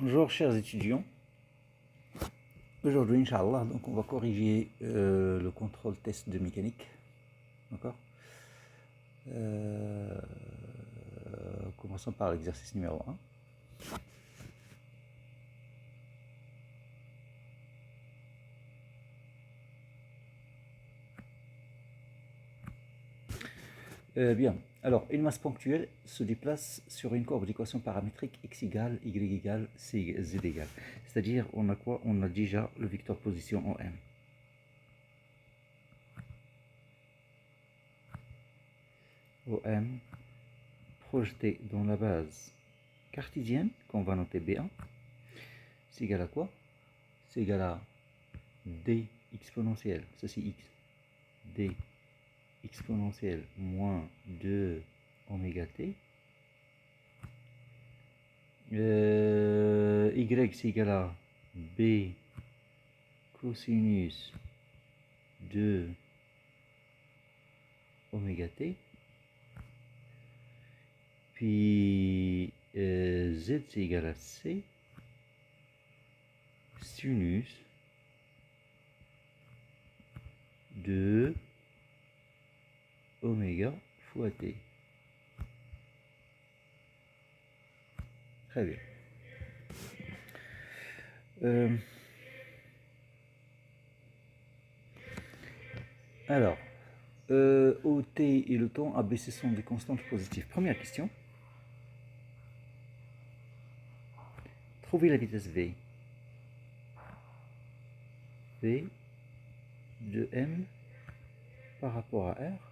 Bonjour chers étudiants, aujourd'hui Inch'Allah, donc on va corriger le contrôle test de mécanique, d'accord. Commençons par l'exercice numéro 1. Bien, alors une masse ponctuelle se déplace sur une courbe d'équation paramétrique x égale y égale c z égale. C'est-à-dire on a quoi? On a déjà le vecteur position en M. OM projeté dans la base cartésienne qu'on va noter B1, c'est égal à quoi? C'est égal à d exponentielle, ça c'est x, d exponentielle moins 2 oméga t, y c'est égal à b cosinus de oméga t, puis z c'est égal à c sinus de oméga fois t. Très bien. Alors, OT et le temps ABC sont des constantes positives. Première question. Trouvez la vitesse V. V de M par rapport à R.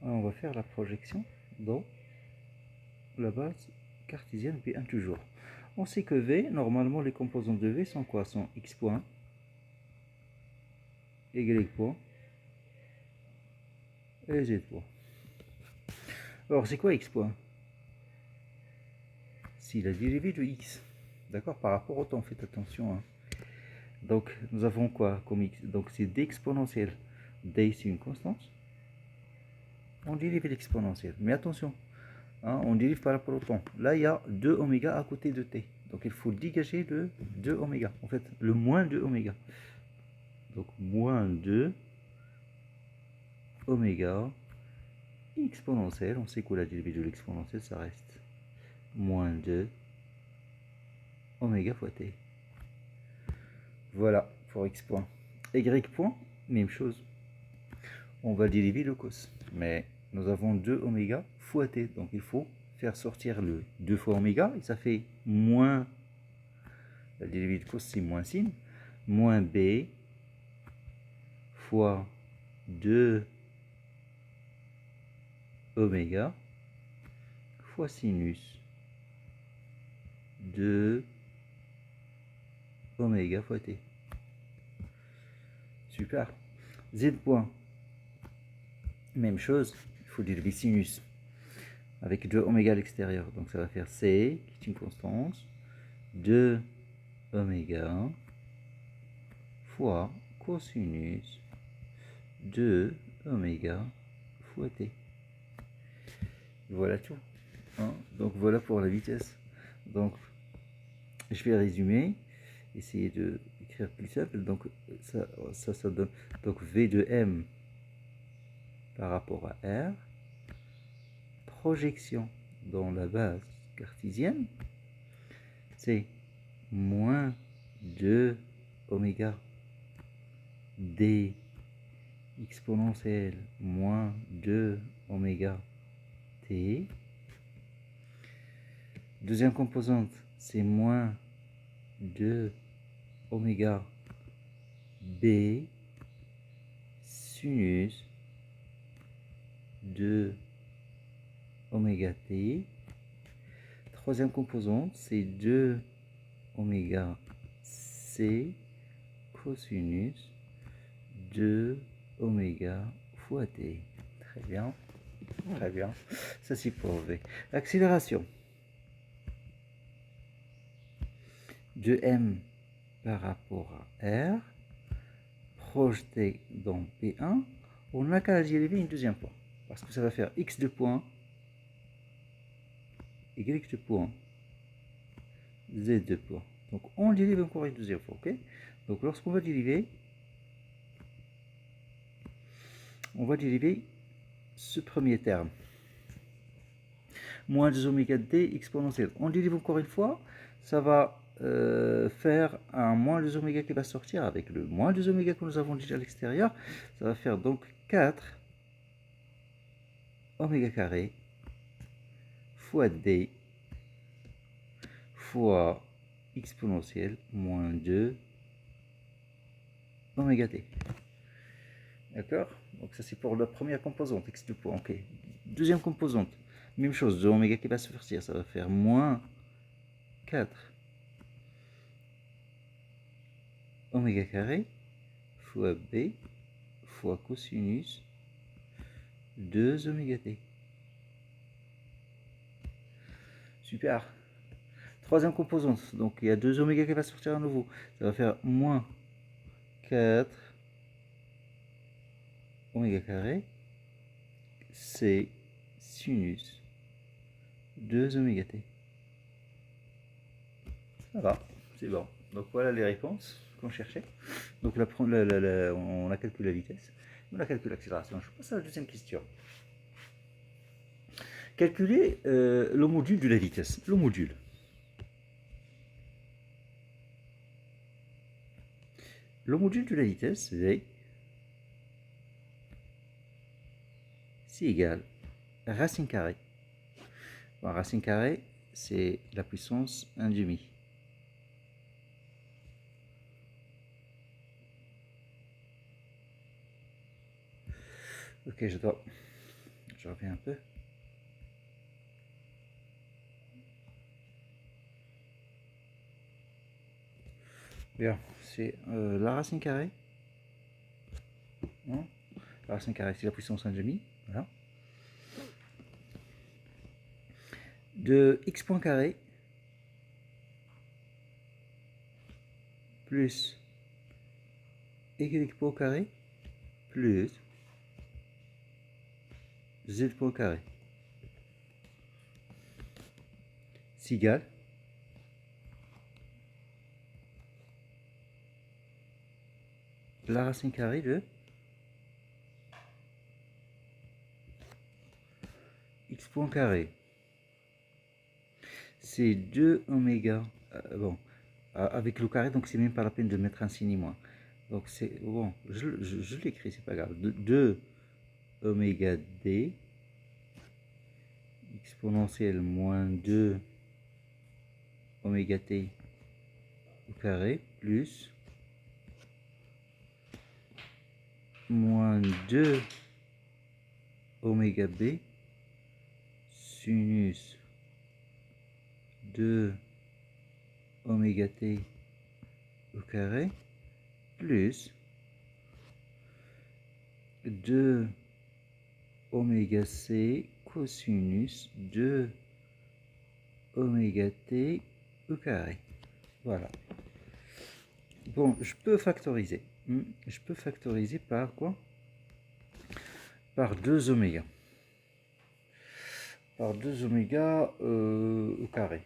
Alors on va faire la projection dans la base cartésienne B1 toujours. On sait que V, normalement les composants de V sont quoi? Sont x point, y point et z point. Alors c'est quoi x point? C'est la dérivée de x, d'accord, par rapport au temps, faites attention. Hein. Donc nous avons quoi comme x? Donc c'est d exponentielle. D c'est une constante. On dérive l'exponentielle. Mais attention, hein, on dérive par rapport au temps. Là il y a 2 oméga à côté de t. Donc il faut dégager le 2 oméga. En fait, le moins 2 oméga. Donc moins 2 oméga exponentielle. On sait que la dérivée de l'exponentielle, ça reste moins 2 oméga fois t. Voilà pour x point. Y point, même chose. On va dériver le cos. Mais nous avons 2 oméga fois t. Donc il faut faire sortir le 2 fois oméga. Et ça fait moins, la dérivée de cos c'est moins sin, moins b fois 2 oméga fois sinus de oméga fois t. Super. Z point, même chose, il faut dériver sinus avec 2 oméga à l'extérieur. Donc ça va faire c, qui est une constante, 2 oméga fois cosinus de oméga fois t. Voilà tout. Hein. Donc voilà pour la vitesse. Donc je vais résumer, essayer de écrire plus simple. Donc ça donne donc V de M par rapport à R, projection dans la base cartésienne, c'est moins 2 oméga d exponentielle moins 2 oméga t. Deuxième composante, c'est moins 2 oméga b sinus de oméga t. Troisième composante, c'est 2 oméga c cosinus de oméga fois t. Très bien. Très bien. Ça c'est pour V. Accélération de M par rapport à R, projeté dans P1, on n'a qu'à dériver une deuxième fois. Parce que ça va faire x de point, y de point, Z2 poids. Donc on dérive encore une deuxième fois, ok? Donc lorsqu'on va dériver, on va dériver ce premier terme. Moins 2 oméga d exponentielle. On dérive encore une fois, ça va faire un moins 2 oméga qui va sortir avec le moins 2 oméga que nous avons déjà à l'extérieur. Ça va faire donc 4 oméga carré fois d fois exponentielle moins 2 oméga t. D'accord? Donc ça c'est pour la première composante, x du poids. Ok. Deuxième composante, même chose, 2 oméga qui va se sortir, ça va faire moins 4 oméga carré fois b fois cosinus 2 oméga t. Super. Troisième composante, donc il y a 2 oméga qui va sortir à nouveau. Ça va faire moins 4 oméga carré c sinus 2 oméga t. Ça va, c'est bon. Donc voilà les réponses qu'on cherchait. Donc on a calculé la vitesse, on a calculé l'accélération. Je passe à la deuxième question. Calculer le module de la vitesse. Le module. Le module de la vitesse, V, c'est égal à racine carrée. Bon, racine carrée, c'est la puissance 1,5. Ok, je reviens un peu. Bien, c'est la racine carrée. Non, la racine carrée, c'est la puissance 1,5. Voilà. De x point carré plus y point carré plus z point carré. C'est égal la racine carrée de x point carré. C'est 2 oméga. Bon, avec le carré, donc c'est même pas la peine de mettre un signe moins. Donc c'est bon, je l'écris, c'est pas grave. 2 oméga d exponentielle moins 2 oméga t au carré plus moins 2 oméga b sinus 2 oméga t au carré plus 2 oméga c cosinus 2 oméga t au carré. Voilà. Bon, je peux factoriser. Je peux factoriser par quoi? Par 2 oméga. Par 2 oméga au carré.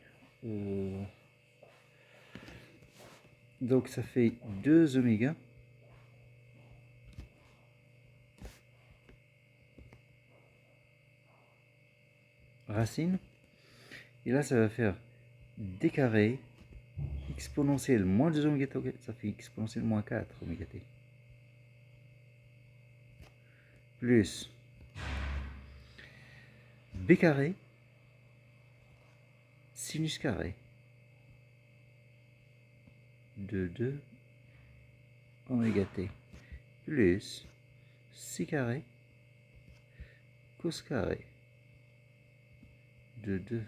Donc ça fait 2 oméga racine. Et là, ça va faire d carré exponentielle moins 2 oméga t. Ça fait exponentielle moins 4 oméga t. Plus b carré sinus carré de 2 oméga t plus c carré cos carré de 2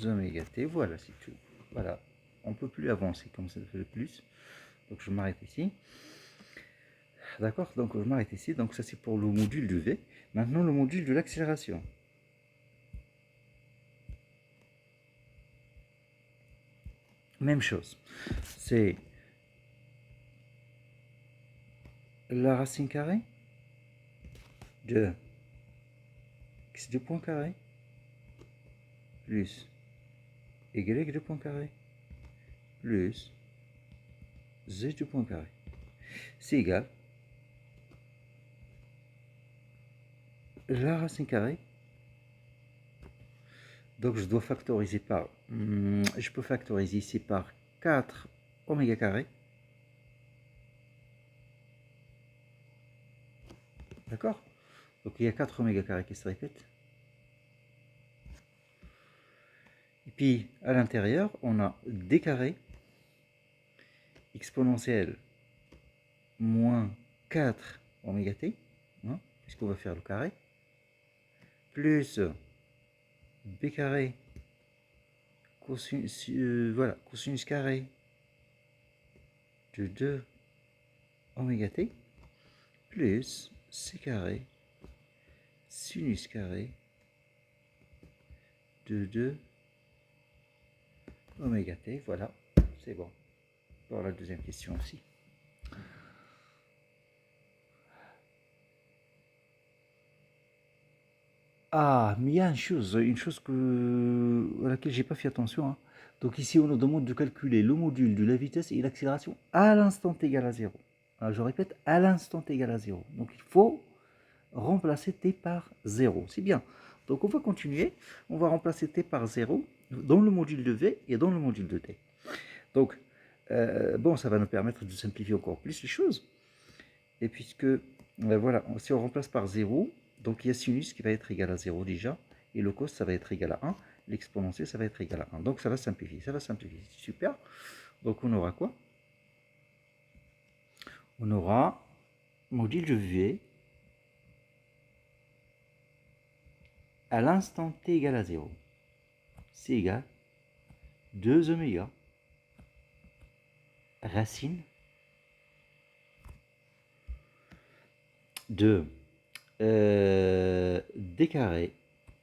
oméga t. Voilà, c'est tout. Voilà, on ne peut plus avancer comme ça fait le plus. Donc je m'arrête ici. D'accord, donc je m'arrête ici. Donc ça c'est pour le module de V. Maintenant le module de l'accélération. Même chose. C'est la racine carrée de x2 point carré plus y du point carré plus z du point carré. C'est égal la racine carrée. Donc je dois factoriser par... je peux factoriser ici par 4 oméga carré. D'accord? Donc il y a 4 oméga carré qui se répètent. Et puis à l'intérieur, on a d carré exponentielle moins 4 oméga t, hein, puisqu'on va faire le carré, plus b carré cosinus, voilà, cosinus carré de 2 oméga t, plus c carré sinus carré de 2 oméga t. Voilà, c'est bon. Pour la deuxième question aussi. Ah, mais il y a une chose à laquelle j'ai pas fait attention, hein. Donc ici, on nous demande de calculer le module de la vitesse et l'accélération à l'instant égal à 0. Alors, je répète, à l'instant égal à 0. Donc il faut remplacer t par 0. C'est bien. Donc on va continuer. On va remplacer t par 0 dans le module de v et dans le module de t. Donc, bon, ça va nous permettre de simplifier encore plus les choses. Et puisque, voilà, si on remplace par 0, donc il y a sinus qui va être égal à 0 déjà, et le cos, ça va être égal à 1, l'exponentiel, ça va être égal à 1. Donc ça va simplifier, super. Donc on aura quoi? On aura module de v à l'instant t égal à 0. C'est égal 2 oméga racine de d carré,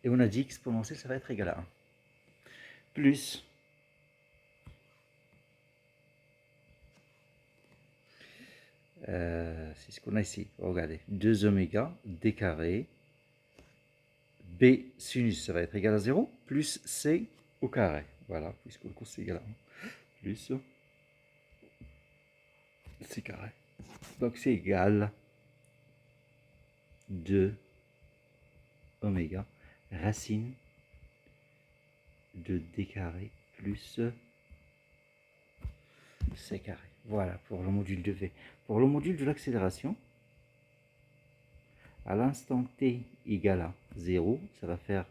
et on a dit exponentiel, ça va être égal à 1, plus c'est ce qu'on a ici, regardez, 2 oméga d carré, b sinus, ça va être égal à 0, plus c au carré, voilà, puisque le cos c'est égal à 1, plus c carré, donc c'est égal 2 oméga racine de d carré plus c carré. Voilà pour le module de V. Pour le module de l'accélération, à l'instant t égale à 0, ça va faire,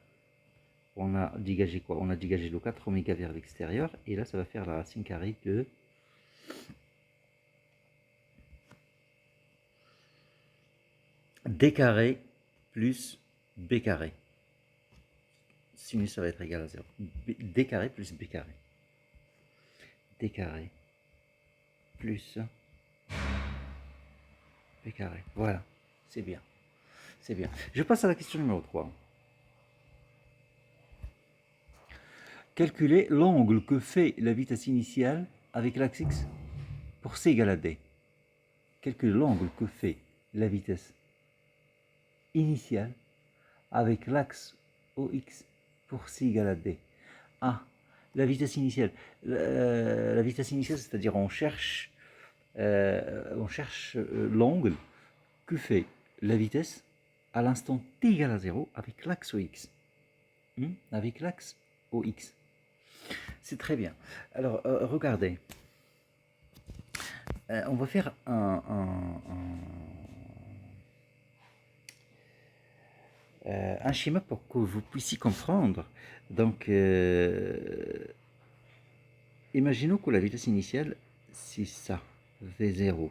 on a dégagé quoi? On a dégagé le 4 oméga vers l'extérieur, et là ça va faire la racine carrée de d carré plus b carré. Sinus, ça va être égal à 0. D carré plus b carré. D carré plus b carré. Voilà, c'est bien. C'est bien. Je passe à la question numéro 3. Calculer l'angle que fait la vitesse initiale avec l'axe x pour c égale à d. Calculer l'angle que fait la vitesse initiale avec l'axe OX pour c égale à d. Ah, la vitesse initiale. La vitesse initiale, c'est-à-dire on cherche l'angle que fait la vitesse à l'instant t égale à 0 avec l'axe OX. Avec l'axe OX. C'est très bien. Alors, regardez. On va faire un schéma pour que vous puissiez comprendre. Donc, imaginons que la vitesse initiale, c'est ça, V0.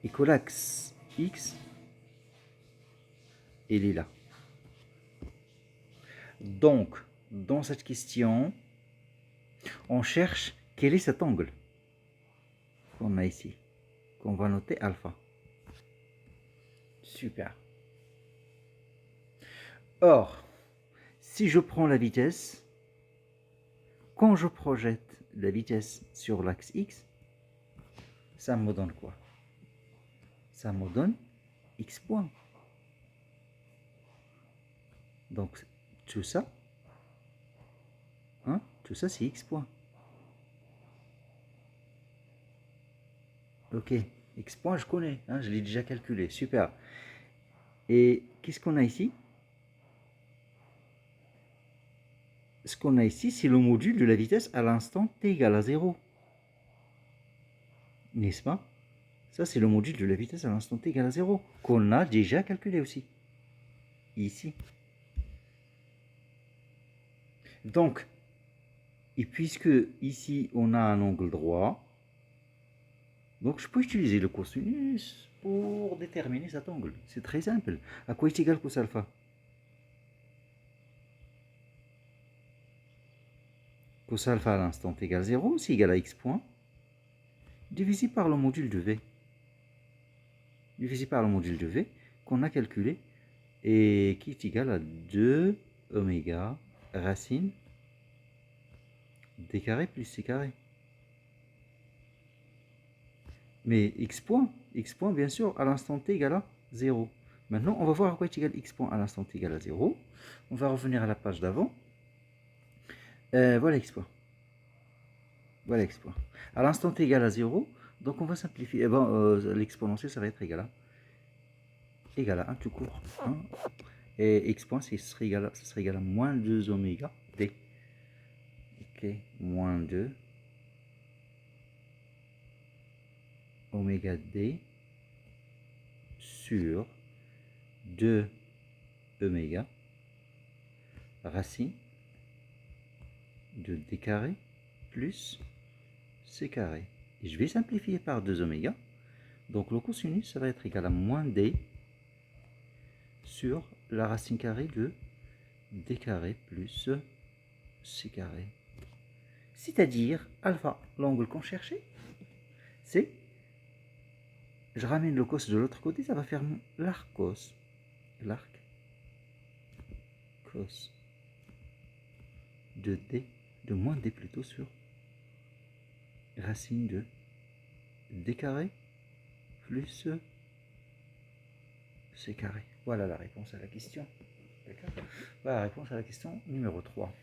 Et que l'axe X, il est là. Donc, dans cette question, on cherche quel est cet angle qu'on a ici, qu'on va noter alpha. Super. Or, si je prends la vitesse, quand je projette la vitesse sur l'axe X, ça me donne quoi? Ça me donne X point. Donc, tout ça, Tout ça, c'est x point. Ok, x point, je connais, hein, je l'ai déjà calculé, super. Et qu'est-ce qu'on a ici? Ce qu'on a ici, c'est le module de la vitesse à l'instant t égale à 0. N'est-ce pas? Ça, c'est le module de la vitesse à l'instant t égale à 0, qu'on a déjà calculé aussi. Ici. Donc, et puisque ici, on a un angle droit, donc je peux utiliser le cosinus pour déterminer cet angle. C'est très simple. À quoi est égal cos alpha? Cos alpha à l'instant t égale 0, c'est égal à x point, divisé par le module de v. Divisé par le module de v qu'on a calculé et qui est égal à 2 oméga racine d carré plus c carré. Mais x point bien sûr à l'instant t égale à 0. Maintenant on va voir à quoi est égal x point à l'instant t égale à 0. On va revenir à la page d'avant. Voilà x point. Voilà x point. À l'instant t égale à 0, donc on va simplifier. Bon, l'exponentiel ça va être égal à 1 tout court. Hein. Et x point ça serait égal à moins 2 oméga d. Ok, moins 2 oméga d sur 2 oméga racine de d carré plus c carré. Et je vais simplifier par 2 oméga. Donc le cosinus, ça va être égal à moins d sur la racine carrée de d carré plus c carré. C'est-à-dire alpha, l'angle qu'on cherchait, c'est, je ramène le cos de l'autre côté, ça va faire l'arc cos. L'arc cos de d, de moins d plutôt sur racine de d carré plus c carré. Voilà la réponse à la question. D'accord ? Voilà la réponse à la question numéro 3.